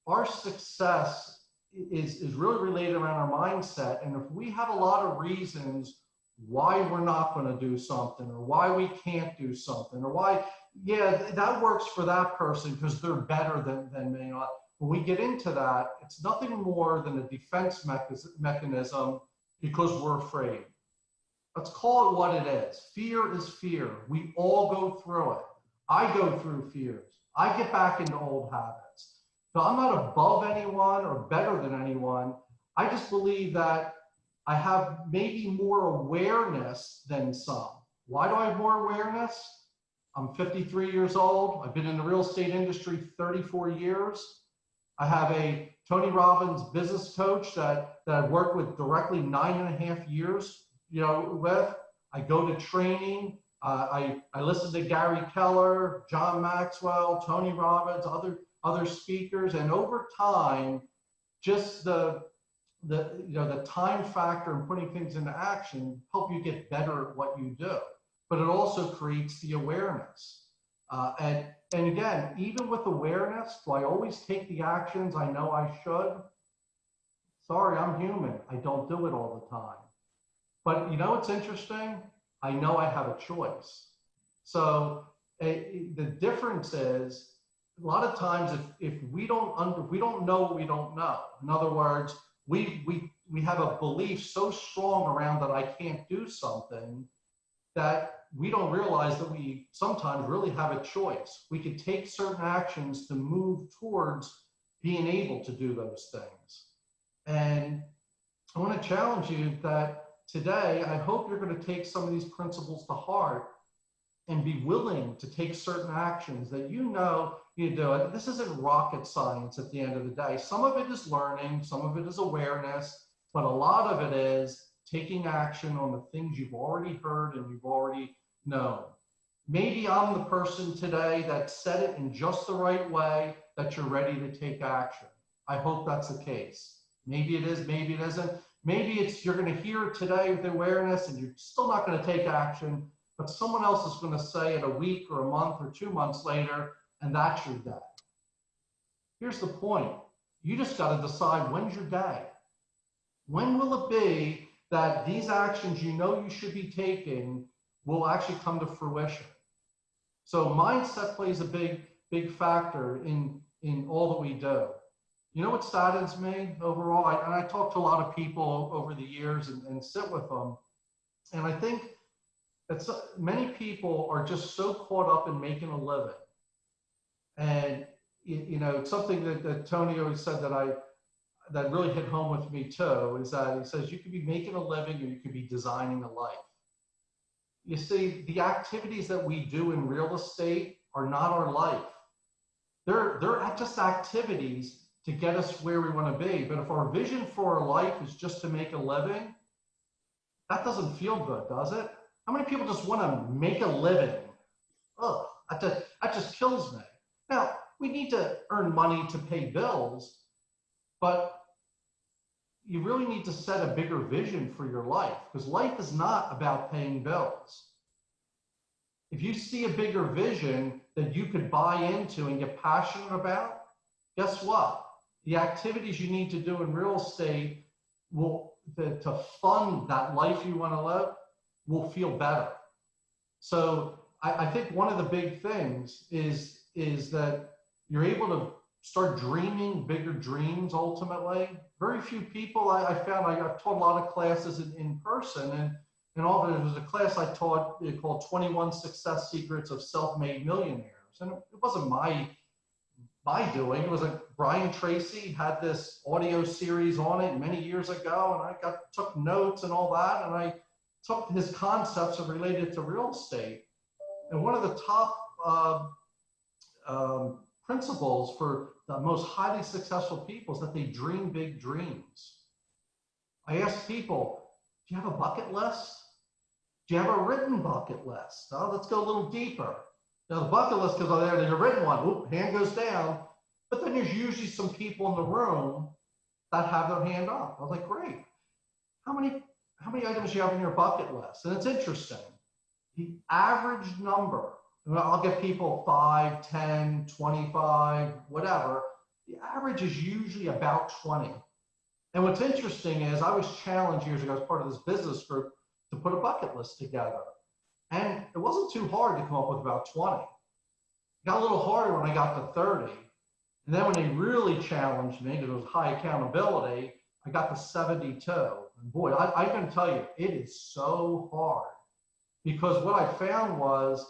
our success is really related around our mindset. And if we have a lot of reasons why we're not going to do something, or why we can't do something, or why, yeah, that works for that person because they're better than me. When we get into that, it's nothing more than a defense mechanism because we're afraid. Let's call it what it is. Fear is fear. We all go through it. I go through fears. I get back into old habits. So I'm not above anyone or better than anyone. I just believe that I have maybe more awareness than some. Why do I have more awareness? I'm 53 years old. I've been in the real estate industry 34 years. I have a Tony Robbins business coach that I've worked with directly 9.5 years, with. I go to training. I listen to Gary Keller, John Maxwell, Tony Robbins, other speakers, and over time, just the time factor and putting things into action help you get better at what you do. But it also creates the awareness. And again, even with awareness, do I always take the actions I know I should? Sorry, I'm human. I don't do it all the time. But what's interesting? I know I have a choice. So the difference is, a lot of times if we don't know what we don't know. In other words, we have a belief so strong around that I can't do something that we don't realize that we sometimes really have a choice. We could take certain actions to move towards being able to do those things. And I want to challenge you that today, I hope you're going to take some of these principles to heart and be willing to take certain actions that you do it. This isn't rocket science at the end of the day. Some of it is learning, some of it is awareness, but a lot of it is taking action on the things you've already heard and you've already known. Maybe I'm the person today that said it in just the right way that you're ready to take action. I hope that's the case. Maybe it is, maybe it isn't. Maybe it's you're going to hear it today with awareness and you're still not going to take action, but someone else is going to say it a week or a month or 2 months later, and that's your day. Here's the point. You just got to decide, when's your day? When will it be that these actions you should be taking will actually come to fruition? So mindset plays a big factor in all that we do. You know what saddens me overall? I talk to a lot of people over the years and sit with them. And I think that many people are just so caught up in making a living. And, it's something that Tony always said that really hit home with me too, is that he says you could be making a living or you could be designing a life. You see, the activities that we do in real estate are not our life. They're just activities to get us where we want to be. But if our vision for our life is just to make a living, that doesn't feel good, does it? How many people just want to make a living? Oh, that just kills me. Now, we need to earn money to pay bills, but you really need to set a bigger vision for your life, because life is not about paying bills. If you see a bigger vision that you could buy into and get passionate about, guess what? The activities you need to do in real estate to fund that life you want to live will feel better. So I think one of the big things is that you're able to start dreaming bigger dreams ultimately. Very few people I found, I've taught a lot of classes in person, and all of it was a class I taught called 21 Success Secrets of Self-Made Millionaires. And it wasn't my doing. It was Brian Tracy had this audio series on it many years ago, and I took notes and all that, and I took his concepts and related to real estate. And one of the top principles for the most highly successful people is that they dream big dreams. I ask people, do you have a bucket list? Do you have a written bucket list? Now let's go a little deeper. Now the bucket list goes on there, there's a written one, whoop, hand goes down. But then there's usually some people in the room that have their hand up. I was like, great. How many items do you have on your bucket list? And it's interesting. The average number, I'll get people 5, 10, 25, whatever. The average is usually about 20. And what's interesting is I was challenged years ago as part of this business group to put a bucket list together. And it wasn't too hard to come up with about 20. It got a little harder when I got to 30. And then when they really challenged me, because it was high accountability, I got to 72. And boy, I can tell you, it is so hard. Because what I found was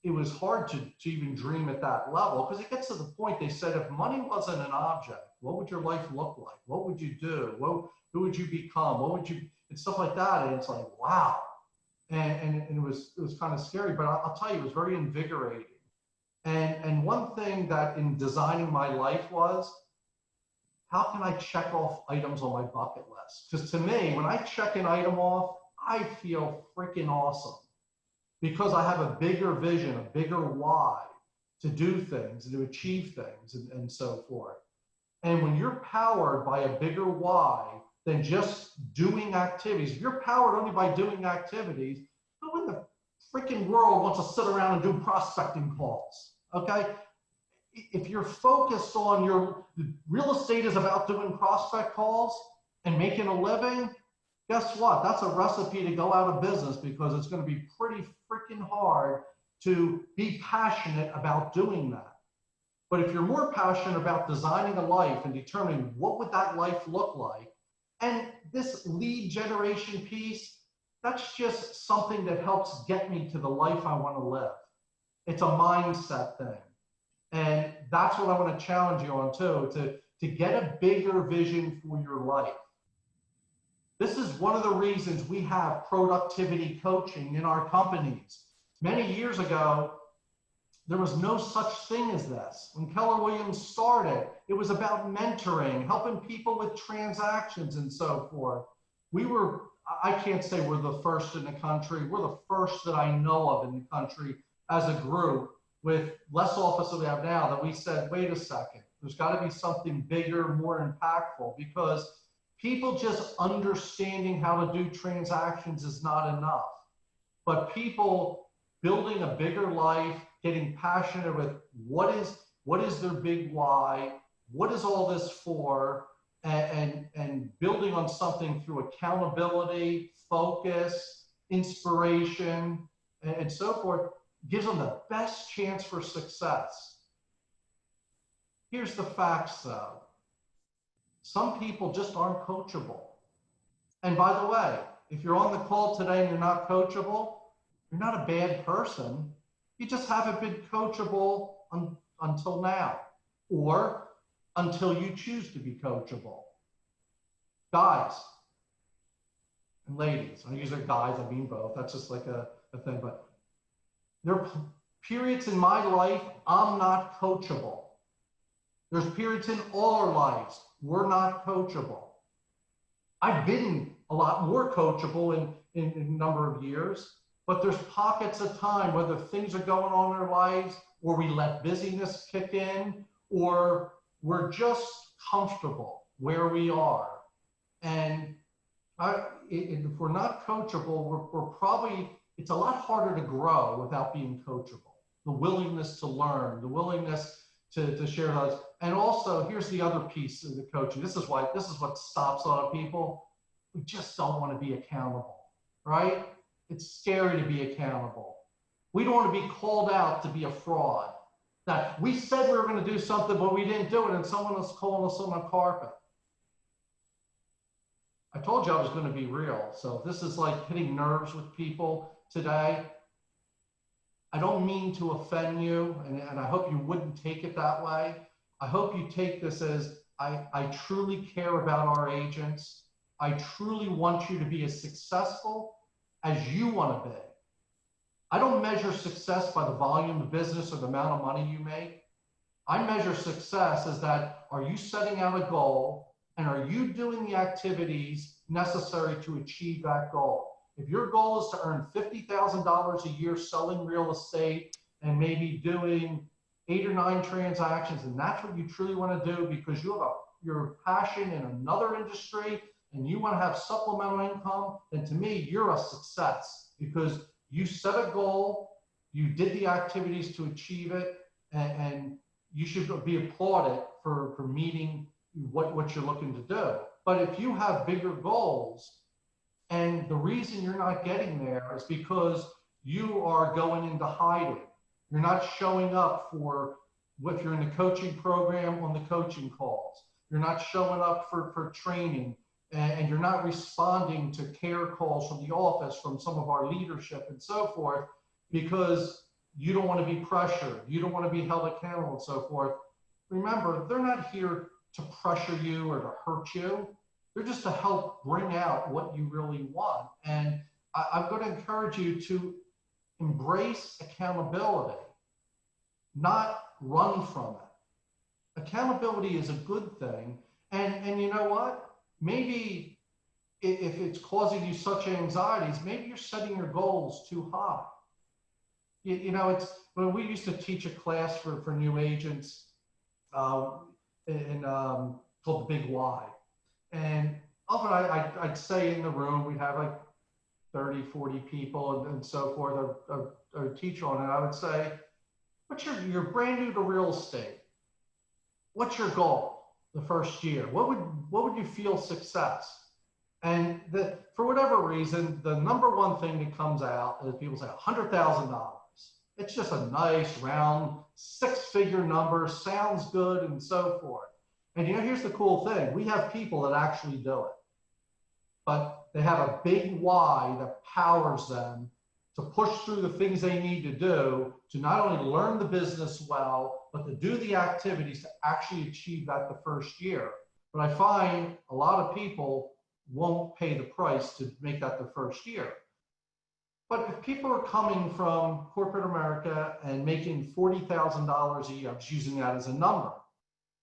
it was hard to even dream at that level, because it gets to the point, they said, if money wasn't an object, what would your life look like? What would you do? Who would you become? What would you, and stuff like that. And it's like, wow. And it was kind of scary, but I'll tell you, it was very invigorating. And one thing that in designing my life was, how can I check off items on my bucket list? Because to me, when I check an item off, I feel freaking awesome, because I have a bigger vision, a bigger why to do things and to achieve things and so forth. And when you're powered by a bigger why than just doing activities, if you're powered only by doing activities, who in the freaking world wants to sit around and do prospecting calls? Okay? If you're focused on your real estate is about doing prospect calls and making a living, guess what? That's a recipe to go out of business, because it's going to be pretty freaking hard to be passionate about doing that. But if you're more passionate about designing a life and determining what would that life look like, and this lead generation piece, that's just something that helps get me to the life I want to live. It's a mindset thing. And that's what I want to challenge you on too, to get a bigger vision for your life. This is one of the reasons we have productivity coaching in our companies. Many years ago, there was no such thing as this. When Keller Williams started, it was about mentoring, helping people with transactions and so forth. We were, I can't say we're the first in the country, we're the first that I know of in the country as a group, with less office than we have now, that we said, wait a second, there's got to be something bigger, more impactful, because people just understanding how to do transactions is not enough. But people building a bigger life, getting passionate with what is their big why, what is all this for, and building on something through accountability, focus, inspiration, and so forth, gives them the best chance for success. Here's the facts though. Some people just aren't coachable. And by the way, if you're on the call today and you're not coachable, you're not a bad person. You just haven't been coachable until now, or until you choose to be coachable. Guys and ladies, I use guys, I mean both. That's just like a thing, but there are periods in my life I'm not coachable. There's periods in all our lives we're not coachable. I've been a lot more coachable in a number of years, but there's pockets of time, whether things are going on in our lives, or we let busyness kick in, or we're just comfortable where we are. And if we're not coachable, we're probably, it's a lot harder to grow without being coachable. The willingness to learn, the willingness to share those. And also, here's the other piece of the coaching. This is what stops a lot of people. We just don't want to be accountable, right? It's scary to be accountable. We don't want to be called out to be a fraud. That we said we were going to do something, but we didn't do it, and someone was calling us on the carpet. I told you I was going to be real. So if this is like hitting nerves with people today, I don't mean to offend you, and I hope you wouldn't take it that way. I hope you take this as I truly care about our agents. I truly want you to be as successful as you want to be. I don't measure success by the volume of business or the amount of money you make. I measure success as that, are you setting out a goal, and are you doing the activities necessary to achieve that goal? If your goal is to earn $50,000 a year selling real estate and maybe doing 8 or 9 transactions, and that's what you truly want to do because you have your passion in another industry and you want to have supplemental income, then to me, you're a success because you set a goal, you did the activities to achieve it, and you should be applauded for meeting what you're looking to do. But if you have bigger goals, and the reason you're not getting there is because you are going into hiding. You're not showing up for, if you're in the coaching program, on the coaching calls. You're not showing up for training, and you're not responding to care calls from the office, from some of our leadership and so forth, because you don't want to be pressured. You don't want to be held accountable and so forth. Remember, they're not here to pressure you or to hurt you. They're just to help bring out what you really want. And I'm going to encourage you to embrace accountability, not run from it. Accountability is a good thing. And you know what? Maybe if it's causing you such anxieties, maybe you're setting your goals too high. You know, it's when we used to teach a class for new agents called the Big Why. And often I'd say in the room, we'd have like 30, 40 people and so forth. I would teach on it. I would say, you're brand new to real estate. What's your goal the first year? What would you feel success? And for whatever reason, the number one thing that comes out is people say $100,000. It's just a nice round 6-figure number, sounds good and so forth. And you know, here's the cool thing. We have people that actually do it, but they have a big why that powers them to push through the things they need to do to not only learn the business well, but to do the activities to actually achieve that the first year. But I find a lot of people won't pay the price to make that the first year. But if people are coming from corporate America and making $40,000 a year, I'm just using that as a number,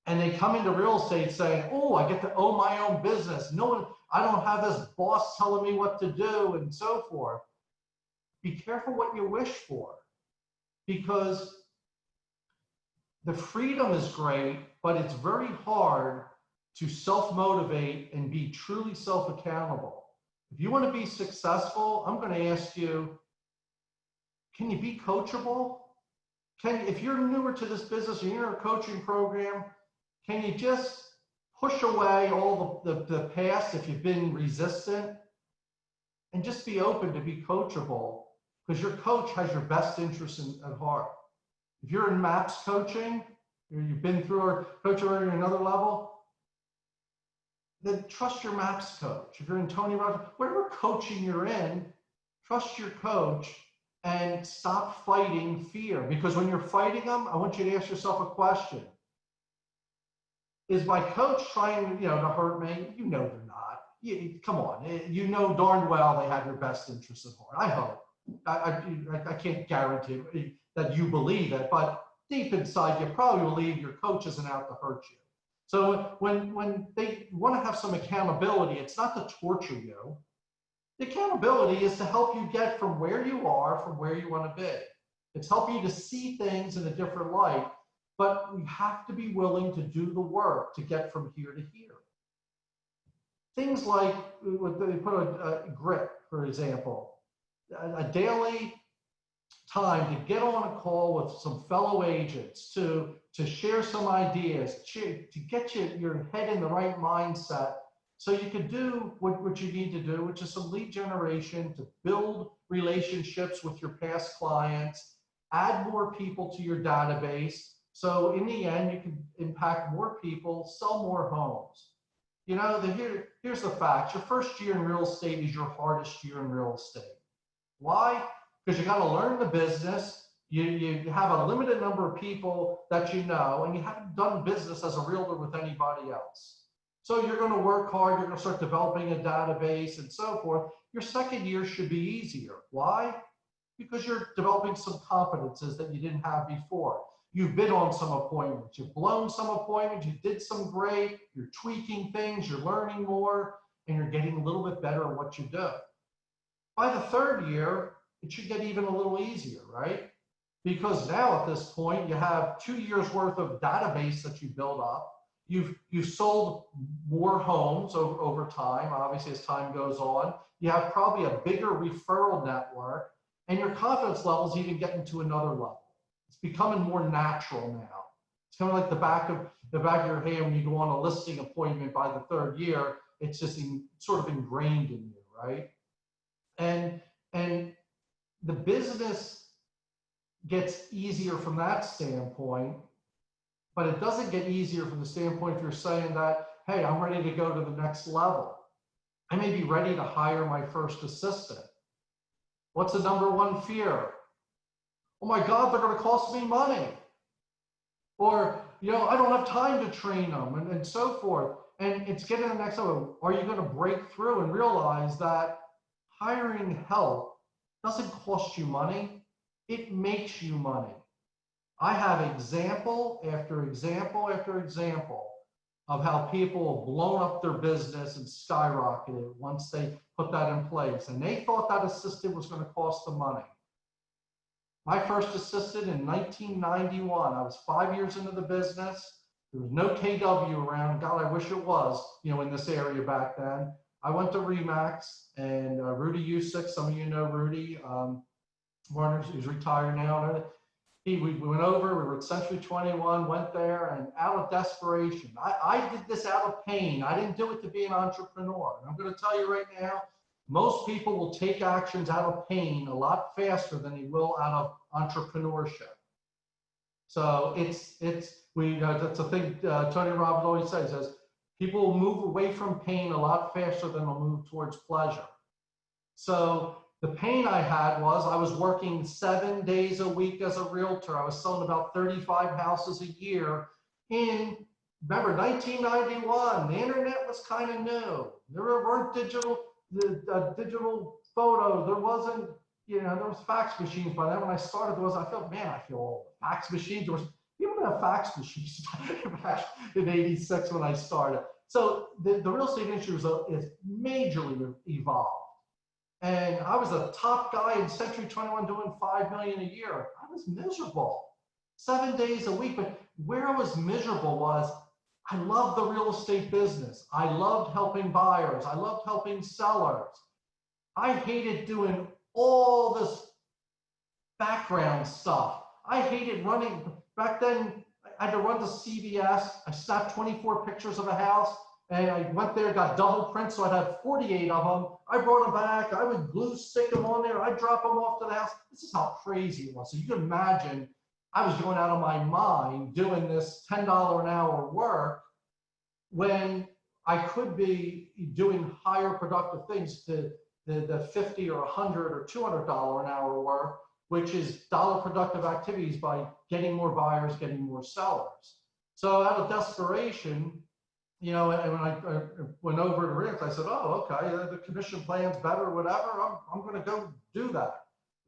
and they come into real estate saying, oh, I get to own my own business. No one, I don't have this boss telling me what to do and so forth. Be careful what you wish for, because the freedom is great, but it's very hard to self-motivate and be truly self-accountable. If you want to be successful, I'm going to ask you, can you be coachable? If you're newer to this business or you're in a coaching program, can you just push away all the past if you've been resistant and just be open to be coachable? Because your coach has your best interests at heart. If you're in MAPS coaching, or you've been through our coach or you're another level, then trust your MAPS coach. If you're in Tony Robbins, whatever coaching you're in, trust your coach and stop fighting fear. Because when you're fighting them, I want you to ask yourself a question. Is my coach trying, to hurt me? You know they're not. Come on, you know darn well they have your best interests at heart. I hope. I can't guarantee that you believe it, but deep inside you probably believe your coach isn't out to hurt you. So when they want to have some accountability, it's not to torture you. The accountability is to help you get from where you are, from where you want to be. It's help you to see things in a different light, but we have to be willing to do the work to get from here to here. Things like, they put a grit, for example, a daily time to get on a call with some fellow agents, to share some ideas, to get your head in the right mindset so you can do what you need to do, which is some lead generation, to build relationships with your past clients, add more people to your database. So in the end, you can impact more people, sell more homes. Here's the fact. Your first year in real estate is your hardest year in real estate. Why? Because you got to learn the business. You have a limited number of people that you know, and you haven't done business as a realtor with anybody else. So you're going to work hard. You're going to start developing a database and so forth. Your second year should be easier. Why? Because you're developing some competences that you didn't have before. You've been on some appointments. You've blown some appointments. You did some great. You're tweaking things. You're learning more, and you're getting a little bit better at what you do. By the third year, it should get even a little easier, right? Because now at this point, you have 2 years worth of database that you build up. You've sold more homes over time, obviously as time goes on. You have probably a bigger referral network, and your confidence levels even getting to another level. It's becoming more natural now. It's kind of like the back of your hand when you go on a listing appointment by the third year. It's just sort of ingrained in you, right? And the business gets easier from that standpoint, but it doesn't get easier from the standpoint if you're saying that, hey, I'm ready to go to the next level. I may be ready to hire my first assistant. What's the number one fear? Oh my God, they're going to cost me money. Or, I don't have time to train them, and so forth. And it's getting to the next level. Are you going to break through and realize that hiring help doesn't cost you money? It makes you money. I have example after example after example of how people have blown up their business and skyrocketed once they put that in place. And they thought that assistant was going to cost them money. My first assistant in 1991, I was 5 years into the business. There was no KW around. God, I wish it was, in this area back then. I went to Remax, and Rudy Usick, some of you know Rudy, Warner, who's retired now. We went over, we were at Century 21, went there, and out of desperation, I did this out of pain. I didn't do it to be an entrepreneur. And I'm going to tell you right now, most people will take actions out of pain a lot faster than they will out of entrepreneurship. So that's a thing Tony Robbins always says, people will move away from pain a lot faster than they'll move towards pleasure. So the pain I had was I was working 7 days a week as a realtor. I was selling about 35 houses a year remember, 1991, the internet was kind of new. There weren't digital photos. There wasn't, there was fax machines. By then when I started, I feel old. Fax machines, there was even a fax machines back in 86 when I started. So the real estate industry is majorly evolved. And I was a top guy in Century 21 doing $5 million a year. I was miserable 7 days a week. But where I was miserable was I loved the real estate business. I loved helping buyers. I loved helping sellers. I hated doing all this background stuff. I hated running. Back then, I had to run to CVS. I snapped 24 pictures of a house. And I went there, got double prints, so I'd have 48 of them. I brought them back. I would glue stick them on there. I'd drop them off to the house. This is how crazy it was. So you can imagine I was going out of my mind doing this $10 an hour work when I could be doing higher productive things to the $50 or $100 or $200 an hour work, which is dollar productive activities by getting more buyers, getting more sellers. So out of desperation, and when I went over to Rick, I said, oh, okay, the commission plan's better, whatever. I'm going to go do that.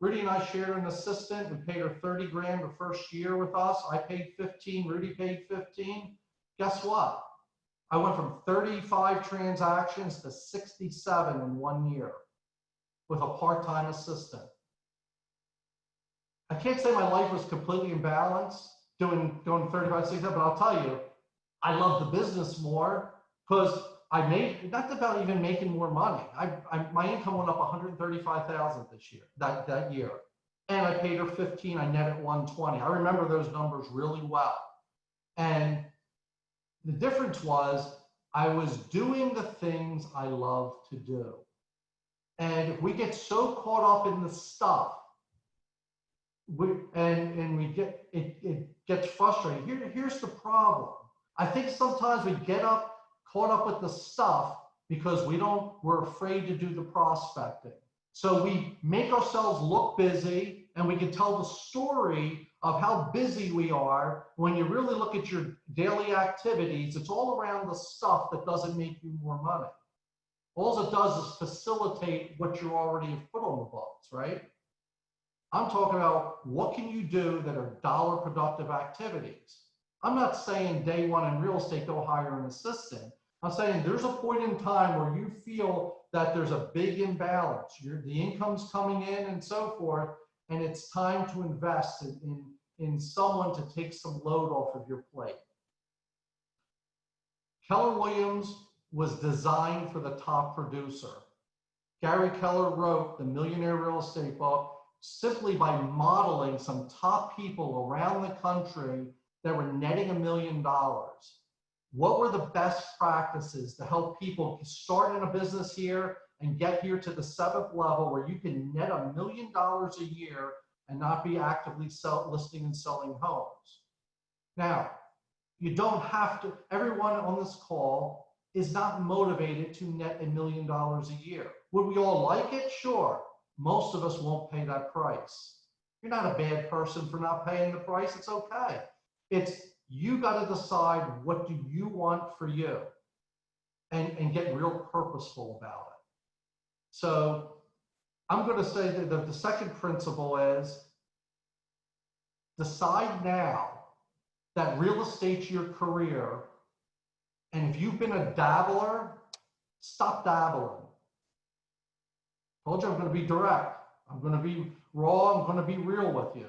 Rudy and I shared an assistant. We paid her 30 grand the first year with us. I paid 15, Rudy paid 15. Guess what? I went from 35 transactions to 67 in 1 year with a part-time assistant. I can't say my life was completely imbalanced doing 35, 67, but I'll tell you, I love the business more because I made, not about even making more money. My income went up 135,000 this year, that year. And I paid her 15, I netted 120. I remember those numbers really well. And the difference was I was doing the things I love to do. And if we get so caught up in the stuff, it gets frustrating. Here's the problem. I think sometimes we get caught up with the stuff because we're afraid to do the prospecting. So we make ourselves look busy, and we can tell the story of how busy we are. When you really look at your daily activities, it's all around the stuff that doesn't make you more money. All it does is facilitate what you already have put on the books, right? I'm talking about what can you do that are dollar productive activities. I'm not saying day one in real estate, go hire an assistant. I'm saying there's a point in time where you feel that there's a big imbalance. The income's coming in and so forth, and it's time to invest in someone to take some load off of your plate. Keller Williams was designed for the top producer. Gary Keller wrote the Millionaire Real Estate book simply by modeling some top people around the country that were netting $1 million. What were the best practices to help people start in a business here and get here to the 7th level where you can net $1 million a year and not be actively listing and selling homes? Now, you don't have to, everyone on this call is not motivated to net $1 million a year. Would we all like it? Sure. Most of us won't pay that price. You're not a bad person for not paying the price. It's okay. It's you got to decide what do you want for you and get real purposeful about it. So I'm going to say that the second principle is decide now that real estate's your career. And if you've been a dabbler, stop dabbling. Told you I'm going to be direct. I'm going to be raw. I'm going to be real with you.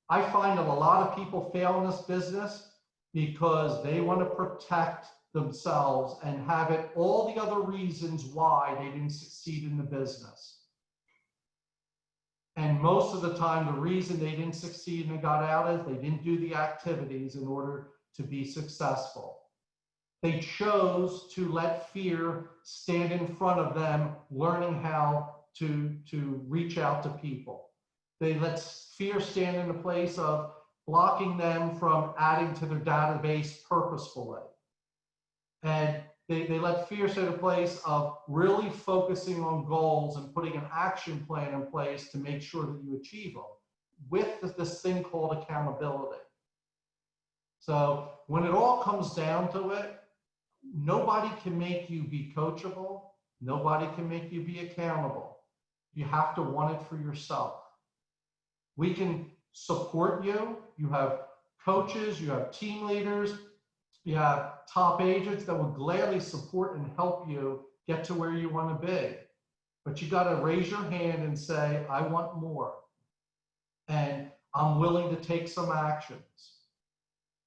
I find that a lot of people fail in this business because they want to protect themselves and have it all the other reasons why they didn't succeed in the business. And most of the time, the reason they didn't succeed and got out is they didn't do the activities in order to be successful. They chose to let fear stand in front of them, learning how to reach out to people. They let fear stand in the place of blocking them from adding to their database purposefully. And they let fear stand in the place of really focusing on goals and putting an action plan in place to make sure that you achieve them with this thing called accountability. So when it all comes down to it, nobody can make you be coachable. Nobody can make you be accountable. You have to want it for yourself. We can support you. You have coaches, you have team leaders, you have top agents that will gladly support and help you get to where you want to be. But you got to raise your hand and say, I want more. And I'm willing to take some actions.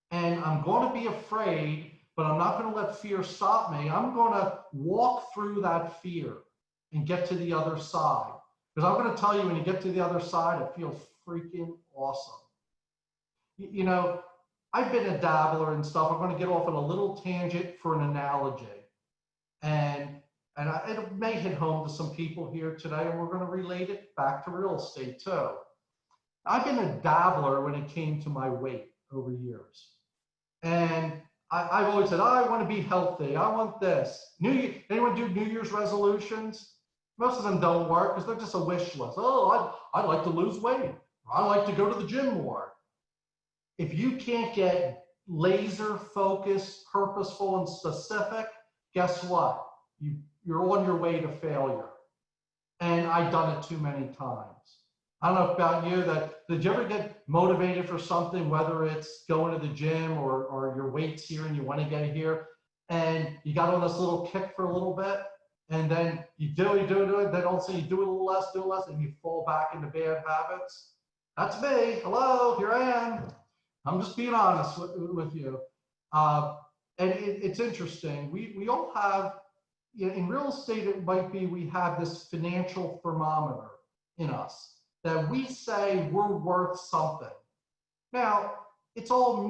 And I'm going to be afraid, but I'm not going to let fear stop me. I'm going to walk through that fear and get to the other side. Because I'm going to tell you, when you get to the other side, it feels freaking awesome. You know, I've been a dabbler and stuff. I'm going to get off on a little tangent for an analogy. And it may hit home to some people here today, and we're going to relate it back to real estate too. I've been a dabbler when it came to my weight over years. And I've always said, I want to be healthy. I want this. Anyone do New Year's resolutions? Most of them don't work because they're just a wish list. Oh, I'd like to lose weight. I like to go to the gym more. If you can't get laser focused, purposeful, and specific, guess what? You're on your way to failure. And I've done it too many times. I don't know about you, did you ever get motivated for something, whether it's going to the gym or your weight's here and you want to get it here, and you got on this little kick for a little bit, and then you do it, then all of a sudden you do it a little less, and you fall back into bad habits? That's me. Hello, here I am. I'm just being honest with you. And it's interesting. We all have, in real estate, it might be we have this financial thermometer in us that we say we're worth something. Now, it's all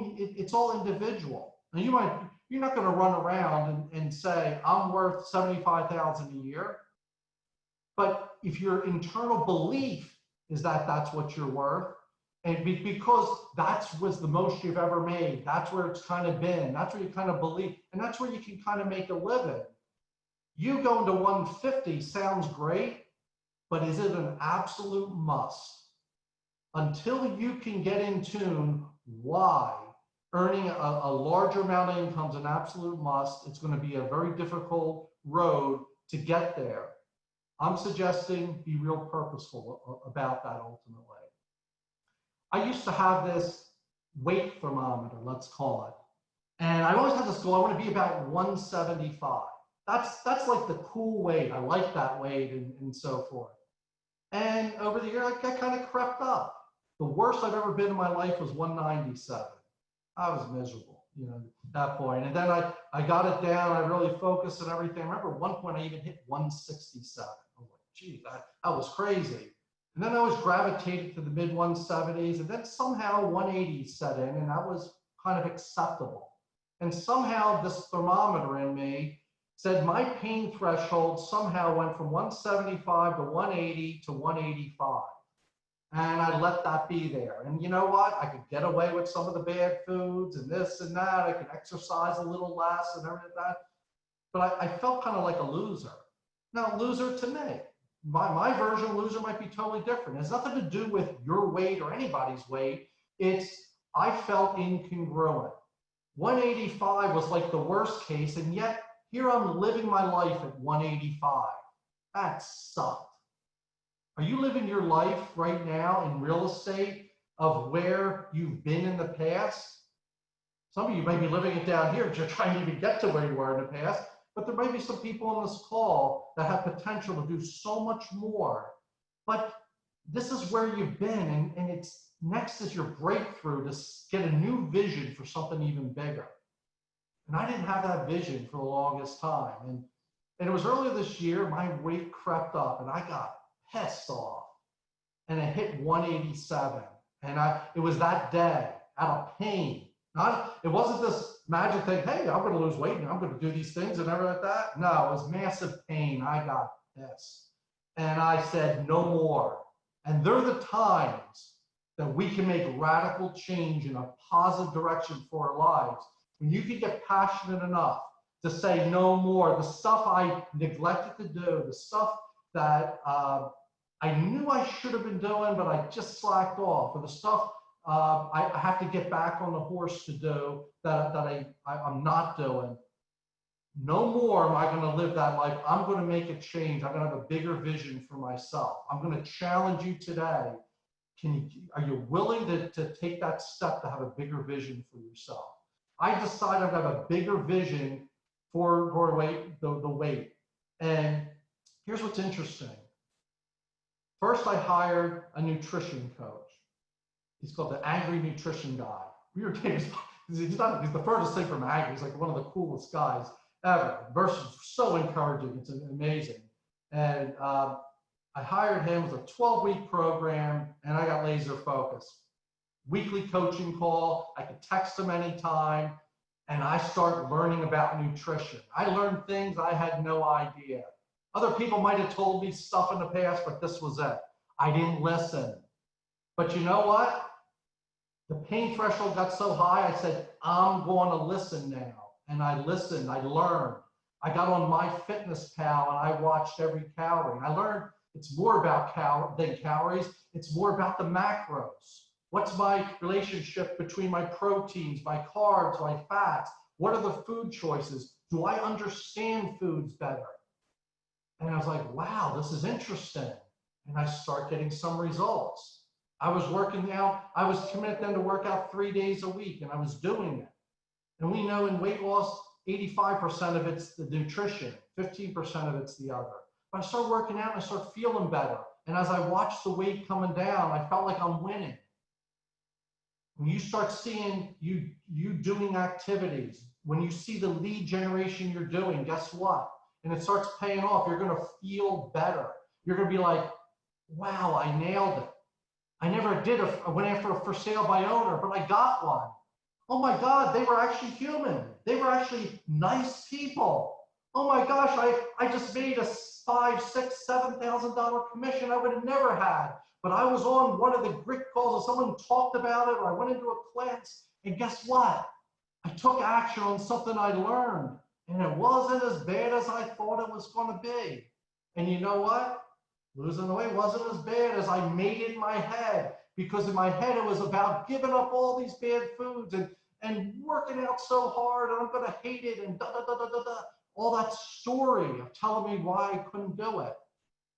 individual. Now, you're not going to run around and say, I'm worth $75,000 a year. But if your internal belief is that that's what you're worth, and because that was the most you've ever made, that's where it's kind of been, that's where you kind of believe, and that's where you can kind of make a living. You going to 150 sounds great, but is it an absolute must? Until you can get in tune why earning a larger amount of income is an absolute must, it's going to be a very difficult road to get there. I'm suggesting be real purposeful about that ultimately. I used to have this weight thermometer, let's call it. And I always had this goal, I want to be about 175. That's like the cool weight. I like that weight and so forth. And over the year, I kind of crept up. The worst I've ever been in my life was 197. I was miserable, at that point. And then I got it down, I really focused and everything. I remember at one point I even hit 167. I was like, gee, that was crazy. And then I was gravitated to the mid 170s, and then somehow 180 set in, and that was kind of acceptable. And somehow this thermometer in me said my pain threshold somehow went from 175 to 180 to 185. And I let that be there. And you know what? I could get away with some of the bad foods and this and that. I could exercise a little less and everything like that. But I felt kind of like a loser. Now, loser to me. My version of loser might be totally different. It has nothing to do with your weight or anybody's weight. It's, I felt incongruent. 185 was like the worst case, and yet here I'm living my life at 185. That sucked. Are you living your life right now in real estate of where you've been in the past? Some of you may be living it down here, just trying to even get to where you were in the past. But there may be some people on this call that have potential to do so much more. But this is where you've been, and it's next is your breakthrough to get a new vision for something even bigger. And I didn't have that vision for the longest time. And it was earlier this year, my weight crept up, and I got pissed off. And it hit 187. And it was that day, out of pain. It wasn't this magic thing, hey, I'm going to lose weight and I'm going to do these things and everything like that. No, it was massive pain. I got pissed. And I said, no more. And they're the times that we can make radical change in a positive direction for our lives. When you can get passionate enough to say no more, the stuff I neglected to do, the stuff that I knew I should have been doing, but I just slacked off, or the stuff I have to get back on the horse to do that I'm not doing. No more am I going to live that life. I'm going to make a change. I'm going to have a bigger vision for myself. I'm going to challenge you today. Are you willing to take that step to have a bigger vision for yourself? I decided I'm going to have a bigger vision for the weight. And here's what's interesting. First, I hired a nutrition coach. He's called the Angry Nutrition Guy. Weird thing. He's the furthest thing from angry. He's like one of the coolest guys ever. Versus so encouraging. It's amazing. And I hired him. It was a 12-week program, and I got laser focused. Weekly coaching call. I could text him anytime, and I start learning about nutrition. I learned things I had no idea. Other people might have told me stuff in the past, but this was it. I didn't listen. But you know what? The pain threshold got so high, I said, I'm going to listen now. And I listened, I learned. I got on MyFitnessPal and I watched every calorie. I learned it's more about than calories. It's more about the macros. What's my relationship between my proteins, my carbs, my fats? What are the food choices? Do I understand foods better? And I was like, wow, this is interesting. And I start getting some results. I was working out. I was committed then to work out 3 days a week, and I was doing it. And we know in weight loss, 85% of it's the nutrition, 15% of it's the other. But I started working out and I started feeling better. And as I watched the weight coming down, I felt like I'm winning. When you start seeing you doing activities, when you see the lead generation you're doing, guess what? And it starts paying off, you're going to feel better. You're going to be like, wow, I nailed it. I never did. I went after a for sale by owner, but I got one. Oh my God, they were actually human. They were actually nice people. Oh my gosh, I just made a $5,000, $6,000, $7,000 commission I would have never had. But I was on one of the grit calls and someone talked about it, or I went into a class, and guess what? I took action on something I learned, and it wasn't as bad as I thought it was going to be. And you know what? Losing the weight wasn't as bad as I made it in my head, because in my head it was about giving up all these bad foods and working out so hard and I'm going to hate it and all that story of telling me why I couldn't do it.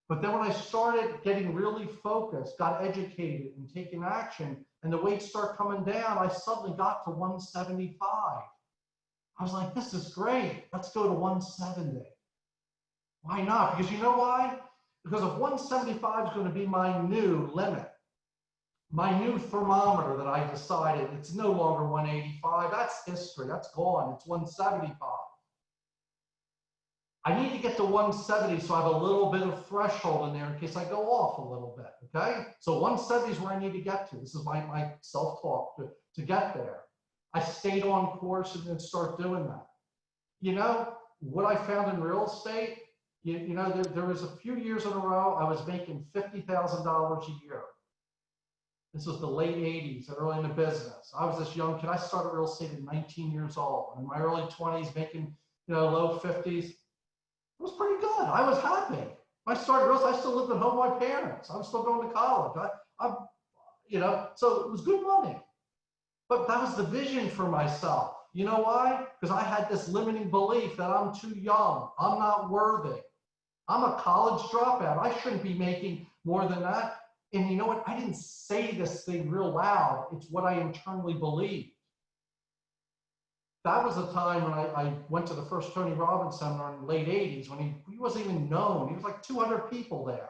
But then when I started getting really focused, got educated and taking action, and the weight started coming down, I suddenly got to 175. I was like, this is great. Let's go to 170. Why not? Because you know why? Because if 175 is going to be my new limit, my new thermometer that I decided it's no longer 185, that's history, that's gone, it's 175. I need to get to 170 so I have a little bit of threshold in there in case I go off a little bit, okay? So 170 is where I need to get to. This is my self-talk to get there. I stayed on course and then start doing that. You know, what I found in real estate, you know, there was a few years in a row, I was making $50,000 a year. This was the late 80s, early in the business. I was this young kid. I started real estate at 19 years old. In my early 20s, making, you know, low 50s. It was pretty good. I was happy. I started real estate. I still lived at home with my parents. I was still going to college. You know, so it was good money. But that was the vision for myself. You know why? Because I had this limiting belief that I'm too young. I'm not worthy. I'm a college dropout. I shouldn't be making more than that. And you know what? I didn't say this thing real loud. It's what I internally believed. That was the time when I went to the first Tony Robbins seminar in the late 80s when he wasn't even known. He was like 200 people there.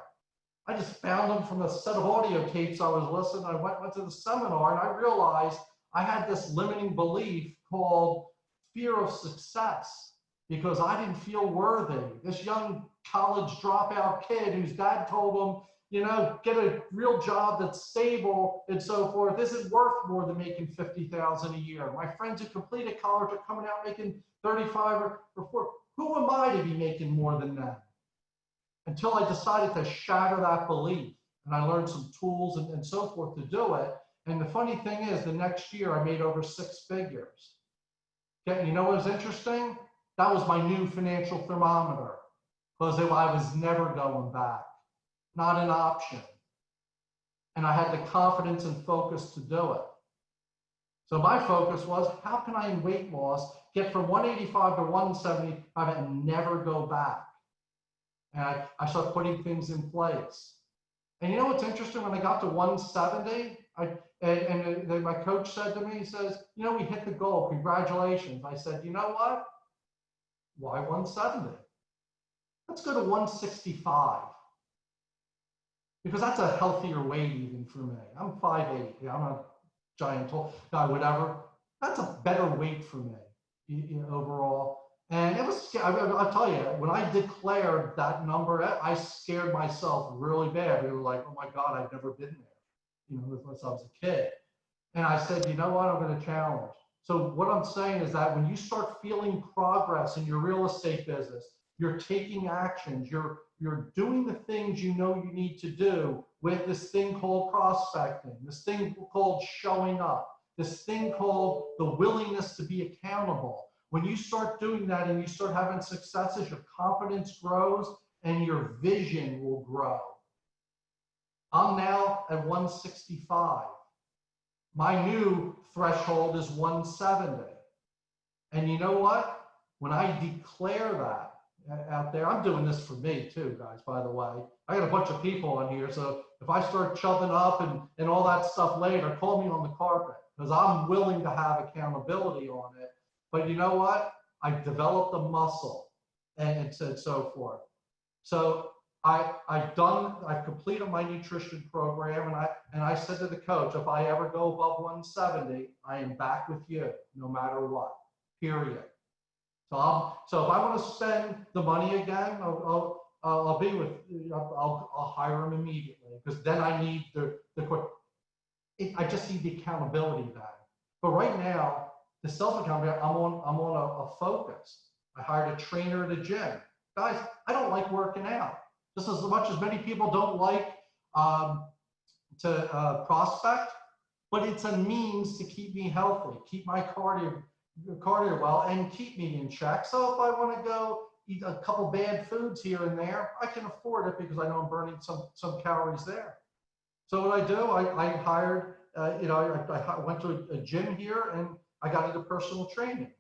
I just found him from a set of audio tapes I was listening. I went to the seminar and I realized I had this limiting belief called fear of success because I didn't feel worthy. This young college dropout kid whose dad told him, you know, get a real job that's stable and so forth isn't worth more than making $50,000 a year. My friends who completed college are coming out making 35 or 40. Who am I to be making more than that? Until I decided to shatter that belief. And I learned some tools and so forth to do it. And the funny thing is, the next year I made over 6 figures. Okay, you know what was interesting? That was my new financial thermometer because I was never going back. Not an option. And I had the confidence and focus to do it. So my focus was, how can I in weight loss get from 185 to 175 and never go back? And I started putting things in place. And you know what's interesting? When I got to 170, my coach said to me, he says, you know, we hit the goal. Congratulations. I said, you know what? Why 170? Let's go to 165. Because that's a healthier weight even for me. I'm 5'8". Yeah, I'm a giant tall guy, whatever. That's a better weight for me, you know, overall. And it was, I'll tell you, when I declared that number, I scared myself really bad. We were like, oh my God, I've never been there, you know, since I was a kid. And I said, you know what, I'm going to challenge. So what I'm saying is that when you start feeling progress in your real estate business, you're taking actions, you're doing the things you know you need to do with this thing called prospecting, this thing called showing up, this thing called the willingness to be accountable. When you start doing that and you start having successes, your confidence grows and your vision will grow. I'm now at 165. My new threshold is 170. And you know what? When I declare that out there, I'm doing this for me too, guys, by the way. I got a bunch of people on here, so if I start chubbing up and all that stuff later, call me on the carpet because I'm willing to have accountability on it. But you know what? I've developed a muscle and so forth. So I've completed my nutrition program and I said to the coach, if I ever go above 170, I am back with you no matter what, period. So if I want to spend the money again, I'll be with, I'll hire him immediately because then I need I just need the accountability then. But right now, the self-accountability, I'm on a focus. I hired a trainer at a gym. Guys, I don't like working out. Just as much as many people don't like to prospect, but it's a means to keep me healthy, keep my cardio well, and keep me in check. So if I want to go eat a couple bad foods here and there, I can afford it because I know I'm burning some calories there. So what I do, I hired, I went to a gym here and I got into personal training.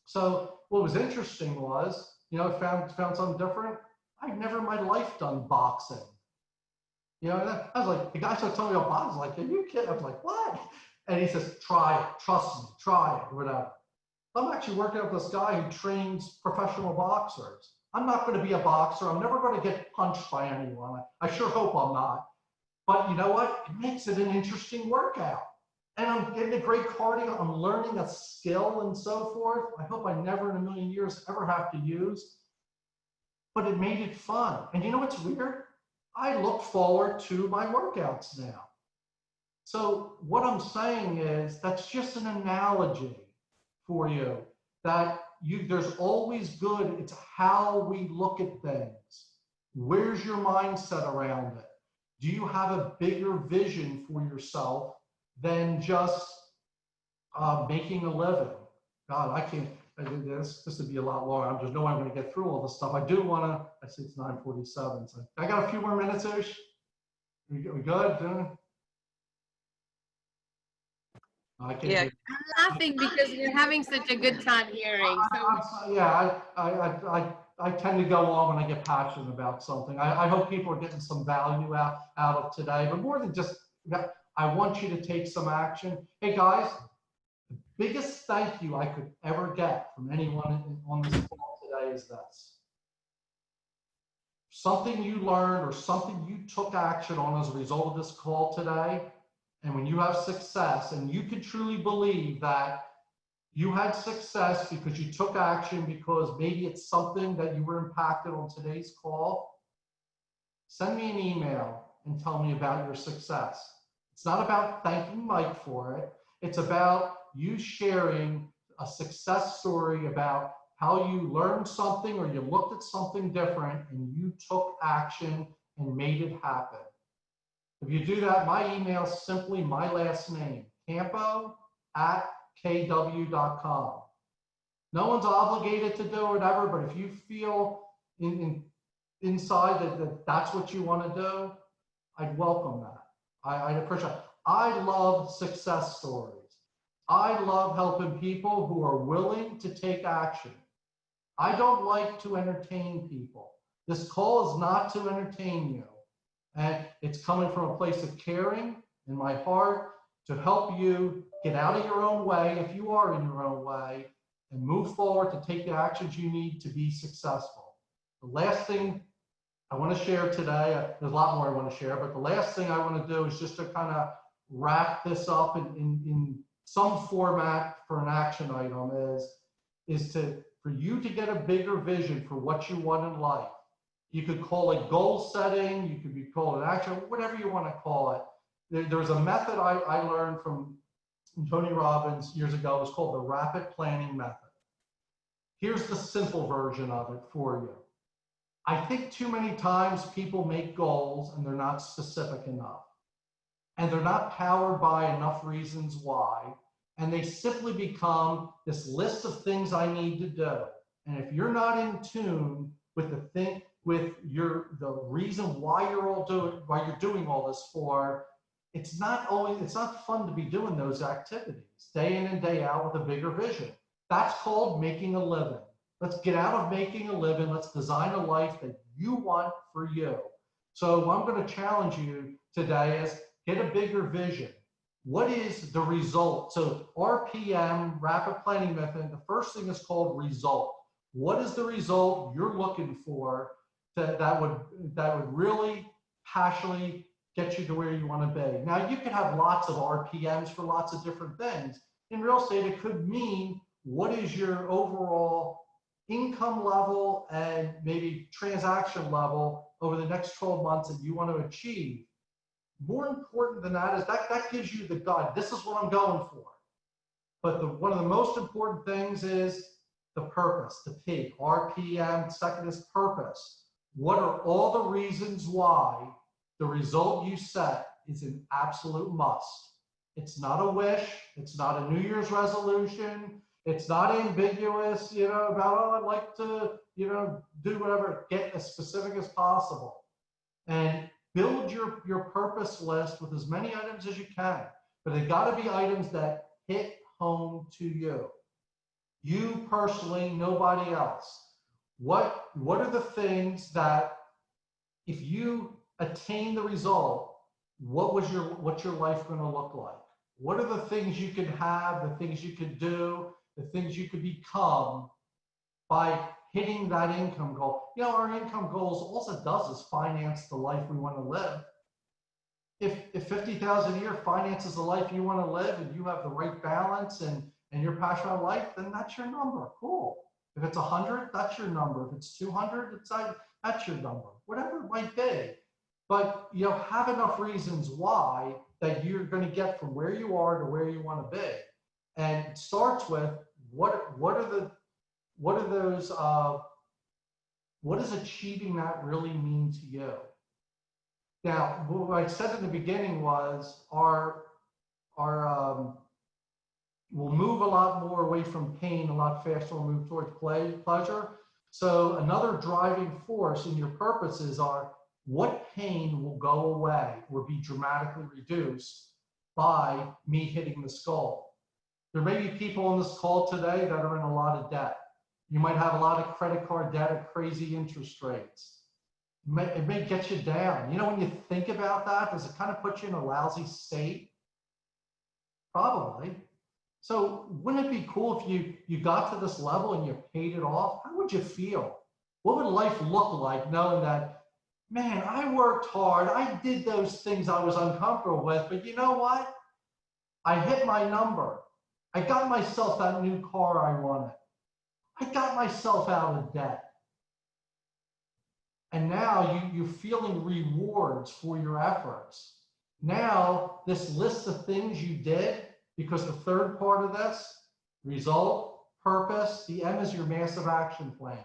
So what was interesting was, I found something different. I'd never in my life done boxing. I was like, the guy started telling me about boxing. Like, are you kidding? I was like, what? And he says, try it, trust me, try it, or whatever. I'm actually working with this guy who trains professional boxers. I'm not going to be a boxer. I'm never going to get punched by anyone. I sure hope I'm not. But you know what? It makes it an interesting workout. And I'm getting a great cardio. I'm learning a skill and so forth. I hope I never in a million years ever have to use. But it made it fun. And you know what's weird? I look forward to my workouts now. So what I'm saying is that's just an analogy for you, that there's always good. It's how we look at things. Where's your mindset around it? Do you have a bigger vision for yourself than just making a living? God, I can't. This would be a lot longer. I just know I'm going to get through all this stuff. I do want to. I see it's 9:47. So I got a few more minutes, Ish. We good? I can't. Yeah, I'm laughing because we're having such a good time hearing. So yeah, I tend to go on when I get passionate about something. I hope people are getting some value out of today, but more than just that, I want you to take some action. Hey guys, the biggest thank you I could ever get from anyone on this call today is this. Something you learned or something you took action on as a result of this call today. And when you have success and you can truly believe that you had success because you took action, because maybe it's something that you were impacted on today's call, send me an email and tell me about your success. It's not about thanking Mike for it. It's about you sharing a success story about how you learned something or you looked at something different and you took action and made it happen. If you do that, my email is simply my last name, campo@kw.com. No one's obligated to do whatever, but if you feel inside that that's what you want to do, I'd welcome that. I'd appreciate it. I love success stories. I love helping people who are willing to take action. I don't like to entertain people. This call is not to entertain you. And it's coming from a place of caring in my heart to help you get out of your own way, if you are in your own way, and move forward to take the actions you need to be successful. The last thing I want to share today, there's a lot more I want to share, but the last thing I want to do is just to kind of wrap this up in some format for an action item is for you to get a bigger vision for what you want in life. You could call it goal setting, you could call it action, whatever you want to call it. There's a method I learned from Tony Robbins years ago. It's called the rapid planning method. Here's the simple version of it for you. I think too many times people make goals and they're not specific enough. And they're not powered by enough reasons why. And they simply become this list of things I need to do. And if you're not in tune with the reason why you're doing all this for, it's not fun to be doing those activities day in and day out with a bigger vision. That's called making a living. Let's get out of making a living. Let's design a life that you want for you. So I'm going to challenge you today is get a bigger vision. What is the result? So RPM, rapid planning method, the first thing is called result. What is the result you're looking for that would really passionately get you to where you want to be? Now, you can have lots of RPMs for lots of different things. In real estate, it could mean what is your overall income level and maybe transaction level over the next 12 months that you want to achieve. More important than that is that gives you the guide. This is what I'm going for. But one of the most important things is the purpose, the P, RPM. Second is purpose. What are all the reasons why the result you set is an absolute must? It's not a wish. It's not a New Year's resolution. It's not ambiguous, about, oh, I'd like to, do whatever. Get as specific as possible. And build your purpose list with as many items as you can. But they got to be items that hit home to you. You personally, nobody else. What are the things that if you attain the result, what's your life going to look like? What are the things you could have, the things you could do, the things you could become by hitting that income goal? Our income goals, all it does is finance the life we want to live. If 50,000 a year finances the life you want to live and you have the right balance and you're passionate about life, then that's your number. Cool. If it's 100, that's your number. If it's 200, that's your number. Whatever it might be. but have enough reasons why that you're going to get from where you are to where you want to be. And it starts with what are those what does achieving that really mean to you? Now, what I said in the beginning was our we'll move a lot more away from pain a lot faster. We'll move towards pleasure. So another driving force in your purposes are what pain will go away or be dramatically reduced by me hitting this goal. There may be people on this call today that are in a lot of debt. You might have a lot of credit card debt at crazy interest rates. It may get you down. When you think about that, does it kind of put you in a lousy state? Probably. So wouldn't it be cool if you got to this level and you paid it off? How would you feel? What would life look like knowing that, man, I worked hard. I did those things I was uncomfortable with, but you know what? I hit my number. I got myself that new car I wanted. I got myself out of debt. And now you're feeling rewards for your efforts. Now, this list of things you did, because the third part of this, result, purpose, the M is your massive action plan.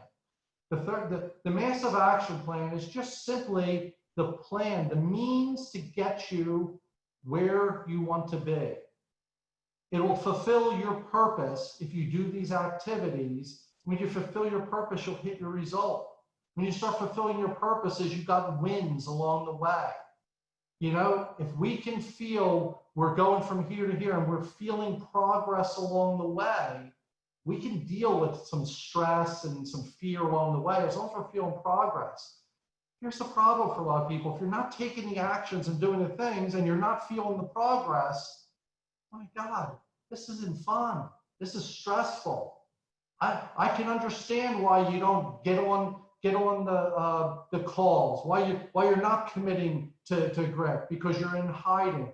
The massive action plan is just simply the plan, the means to get you where you want to be. It will fulfill your purpose if you do these activities. When you fulfill your purpose, you'll hit your result. When you start fulfilling your purposes, you've got wins along the way. If we can feel we're going from here to here and we're feeling progress along the way, we can deal with some stress and some fear along the way as long as we're feeling progress. Here's the problem for a lot of people. If you're not taking the actions and doing the things and you're not feeling the progress, my God, this isn't fun. This is stressful. I can understand why you don't get on the calls, why you're not committing to grit, because you're in hiding.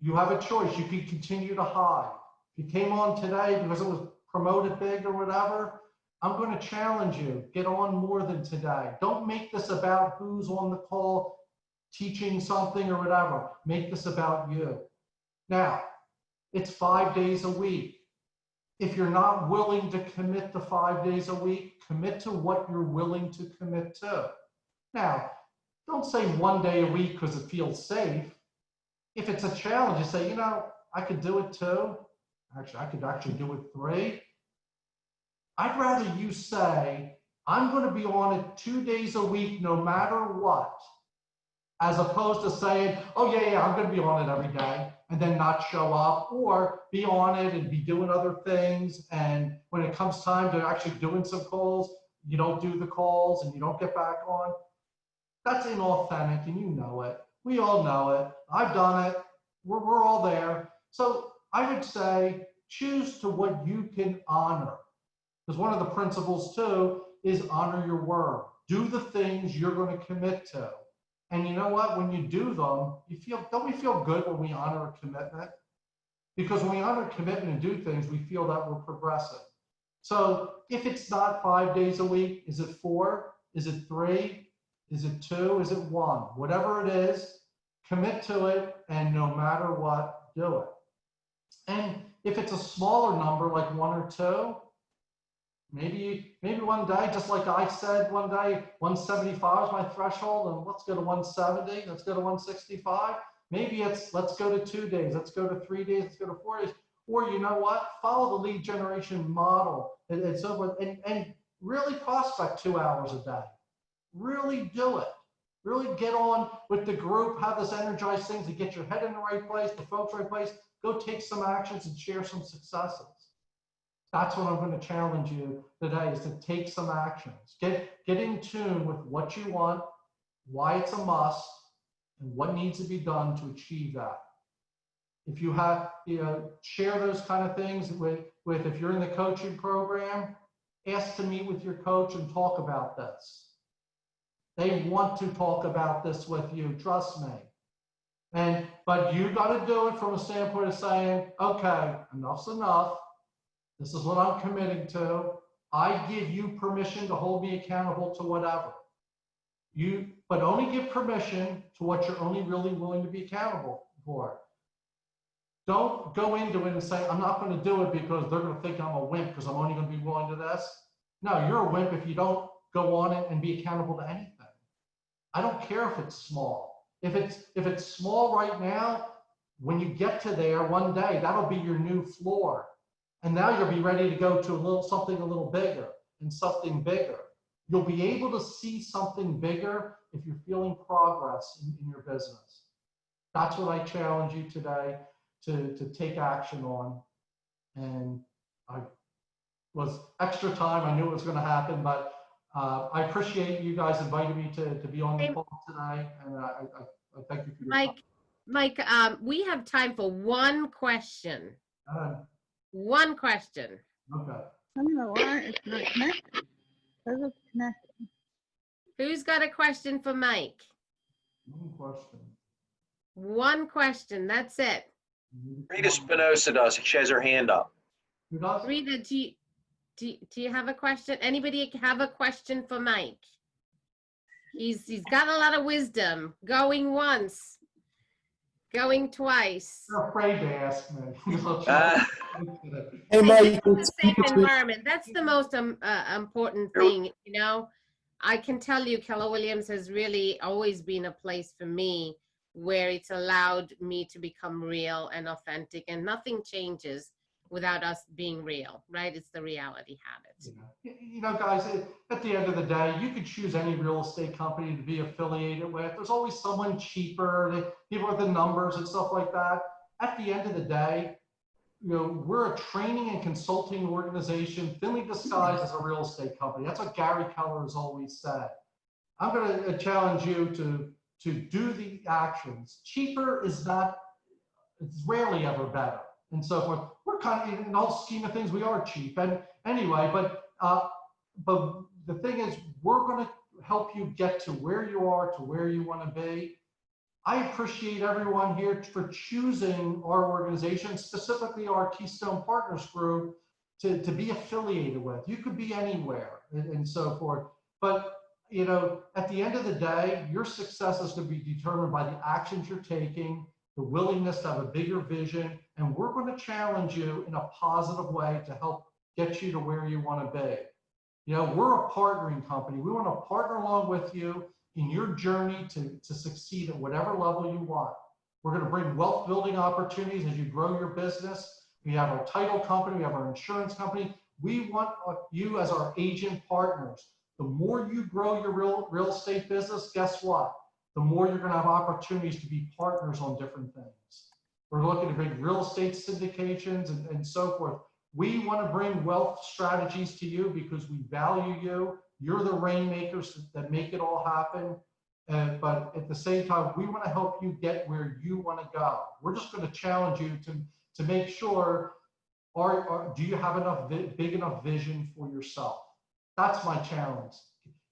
You have a choice. You can continue to hide. If you came on today because it was promoted big or whatever, I'm going to challenge you. Get on more than today. Don't make this about who's on the call teaching something or whatever. Make this about you. Now, it's 5 days a week. If you're not willing to commit to 5 days a week, commit to what you're willing to commit to. Now, don't say 1 day a week because it feels safe. If it's a challenge, you say, I could do it 2. Actually, I could actually do it 3. I'd rather you say, I'm going to be on it 2 days a week no matter what, as opposed to saying, oh yeah, I'm going to be on it every day, and then not show up, or be on it and be doing other things. And when it comes time to actually doing some calls, you don't do the calls and you don't get back on. That's inauthentic, and you know it. We all know it. I've done it. We're all there. So I would say choose to what you can honor. Because one of the principles too is honor your word. Do the things you're going to commit to. And you know what? When you do them, don't we feel good when we honor a commitment? Because when we honor a commitment and do things, we feel that we're progressing. So if it's not 5 days a week, is it 4? Is it 3? Is it 2? Is it 1? Whatever it is, commit to it, and no matter what, do it. And if it's a smaller number, like 1 or 2, maybe one day, just like I said one day, 175 is my threshold, and let's go to 170, let's go to 165. Maybe it's let's go to 2 days, let's go to 3 days, let's go to 4 days. Or you know what? Follow the lead generation model and so forth, and really prospect 2 hours a day. Really do it. Really get on with the group, have this energized things to get your head in the right place, the folks right place. Go take some actions and share some successes. That's what I'm going to challenge you today, is to take some actions. Get in tune with what you want, why it's a must, and what needs to be done to achieve that. If you have, share those kind of things with if you're in the coaching program, ask to meet with your coach and talk about this. They want to talk about this with you, trust me. But you got to do it from a standpoint of saying, okay, enough's enough. This is what I'm committing to. I give you permission to hold me accountable to whatever. but only give permission to what you're only really willing to be accountable for. Don't go into it and say, I'm not going to do it because they're going to think I'm a wimp because I'm only going to be willing to this. No, you're a wimp if you don't go on it and be accountable to anything. I don't care if it's small. If it's small right now, when you get to there one day, that'll be your new floor. And now you'll be ready to go to something a little bigger and something bigger. You'll be able to see something bigger if you're feeling progress in your business. That's what I challenge you today to take action on. And I was extra time. I knew it was going to happen, but I appreciate you guys inviting me to be on the call today. And I thank you for your time. Mike, we have time for one question. One question. Okay. I don't know why it's not connected. It's connected. Who's got a question for Mike? One question. One question. That's it. Rita Spinoza does. She has her hand up. Who does? Rita, do you have a question? Anybody have a question for Mike? He's got a lot of wisdom. Going once, going twice. You're afraid to ask me. Hey, Mike. It's a safe environment. That's the most important thing, you know. I can tell you Keller Williams has really always been a place for me where it's allowed me to become real and authentic, and nothing changes without us being real, right? It's the reality habits. You know, guys, at the end of the day, you could choose any real estate company to be affiliated with. There's always someone cheaper, people with the numbers and stuff like that. At the end of the day, you know, we're a training and consulting organization thinly disguised as a real estate company. That's what Gary Keller has always said. I'm going to challenge you to do the actions. Cheaper is not, it's rarely ever better. And so forth. We're kind of, in the whole scheme of things, we are cheap. And anyway, but the thing is, we're going to help you get to where you are, to where you want to be. I appreciate everyone here for choosing our organization, specifically our Keystone Partners Group, to be affiliated with. You could be anywhere and so forth. But, you know, at the end of the day, your success is going to be determined by the actions you're taking, the willingness to have a bigger vision, and we're going to challenge you in a positive way to help get you to where you want to be. You know, we're a partnering company. We want to partner along with you in your journey to succeed at whatever level you want. We're going to bring wealth building opportunities as you grow your business. We have our title company, we have our insurance company. We want you as our agent partners. The more you grow your real estate business, guess what? The more you're going to have opportunities to be partners on different things. We're looking to bring real estate syndications and so forth. We want to bring wealth strategies to you because we value you. You're the rainmakers that make it all happen. But at the same time, we want to help you get where you want to go. We're just going to challenge you to make sure, do you have big enough vision for yourself? That's my challenge.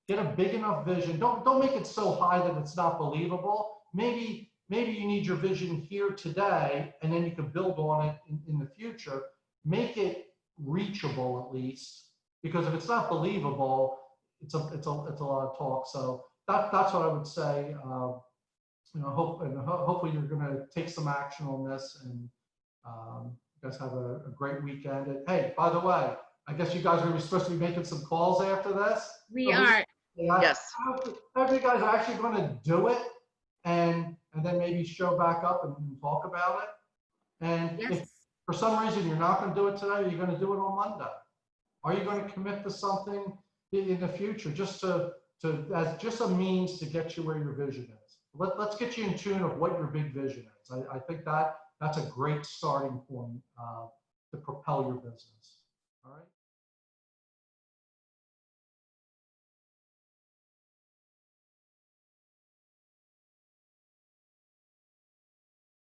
Get a big enough vision. Don't make it so high that it's not believable. Maybe you need your vision here today, and then you can build on it in the future. Make it reachable at least, because if it's not believable, it's a lot of talk. So that's what I would say. You know, hopefully you're going to take some action on this, and you guys have a great weekend. And hey, by the way, I guess you guys are supposed to be making some calls after this. We are. Yes. I hope you guys are actually going to do it, and then maybe show back up and talk about it. And Yes. if for some reason you're not going to do it today, you're going to do it on Monday. Are you going to commit to something in the future, just as just a means to get you where your vision is? Let's get you in tune of what your big vision is. I think that's a great starting point to propel your business. All right.